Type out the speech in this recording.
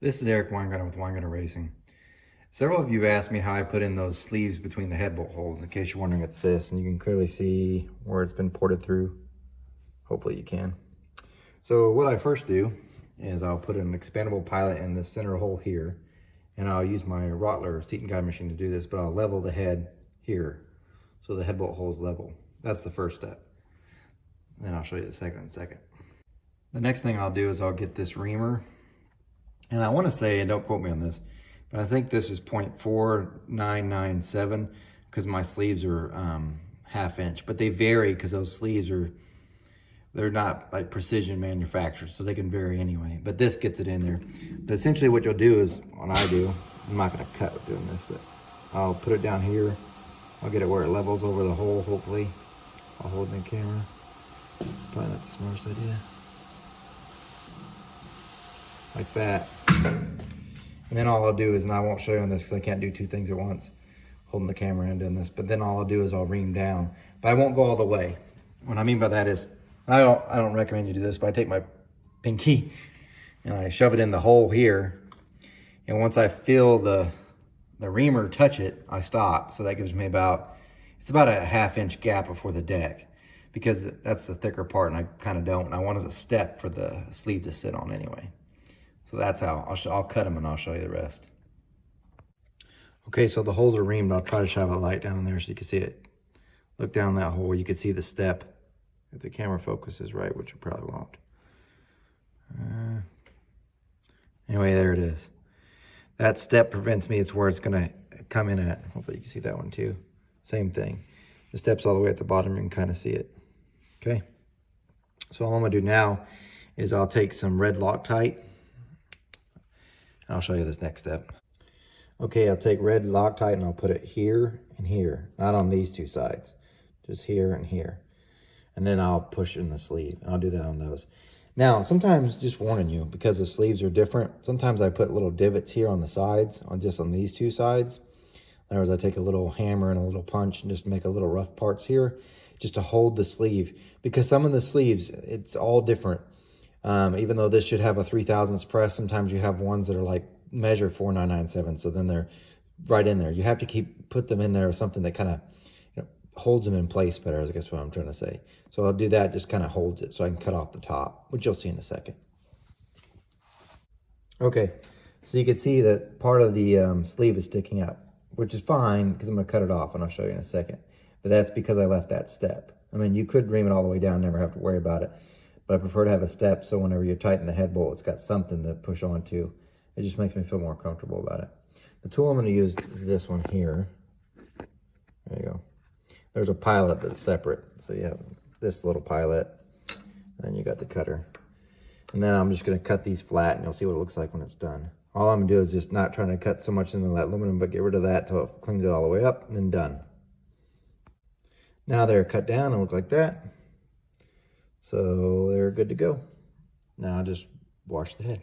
This is Eric Weingarten with Weingarten Racing. Several of you asked me how I put in those sleeves between the head bolt holes. In case you're wondering, it's this, and you can clearly see where it's been ported through. Hopefully you can. So what I first do is I'll put an expandable pilot in the center hole here, and I'll use my Rottler seat and guide machine to do this, but I'll level the head here so the head bolt hole is level. That's the first step. And then I'll show you the second in a second. The next thing I'll do is I'll get this reamer. And I want to say, and don't quote me on this, but I think this is 0.4997 because my sleeves are ½ inch, but they vary because those sleeves they're not like precision manufactured, so they can vary anyway. But this gets it in there. But essentially what you'll do is, what I do, I'm not going to cut with doing this, but I'll put it down here. I'll get it where it levels over the hole, hopefully. I'll hold the camera. Probably not the smartest idea. Like that. And then all I'll do is, and I won't show you on this because I can't do two things at once, holding the camera and doing this, but then all I'll do is I'll ream down. But I won't go all the way. What I mean by that is, I don't recommend you do this, but I take my pinky and I shove it in the hole here. And once I feel the reamer touch it, I stop. So that gives me it's about a ½ inch gap before the deck, because that's the thicker part and I kind of don't. And I want as a step for the sleeve to sit on anyway. So that's how I'll cut them and I'll show you the rest. Okay, so the holes are reamed. I'll try to shine a light down in there so you can see it. Look down that hole, you can see the step. If the camera focuses right, which it probably won't. Anyway, there it is. That step prevents me, it's where it's gonna come in at. Hopefully you can see that one too. Same thing. The step's all the way at the bottom, you can kind of see it. Okay, so all I'm gonna do now is I'll take some red Loctite. I'll show you this next step. Okay, I'll take red Loctite and I'll put it here and here, not on these two sides, just here and here. And then I'll push in the sleeve, and I'll do that on those. Now, sometimes, just warning you, because the sleeves are different, sometimes I put little divots here on the sides, just on these two sides. In other words, I take a little hammer and a little punch and just make a little rough parts here, just to hold the sleeve. Because some of the sleeves, it's all different. Even though this should have a 3/1000 press, sometimes you have ones that are like measure 4997, so then they're right in there. You have to put them in there with something that kind of holds them in place better, I guess what I'm trying to say. So I'll do that, just kind of holds it so I can cut off the top, which you'll see in a second. Okay, so you can see that part of the sleeve is sticking up, which is fine because I'm going to cut it off and I'll show you in a second. But that's because I left that step. I mean, you could ream it all the way down, never have to worry about it. But I prefer to have a step so whenever you tighten the head bolt, it's got something to push onto. It just makes me feel more comfortable about it. The tool I'm going to use is this one here. There you go. There's a pilot that's separate. So you have this little pilot, and then you got the cutter. And then I'm just going to cut these flat, and you'll see what it looks like when it's done. All I'm going to do is just not trying to cut so much into that aluminum, but get rid of that till it cleans it all the way up, and then done. Now they're cut down and look like that. So they're good to go. Now I just wash the head.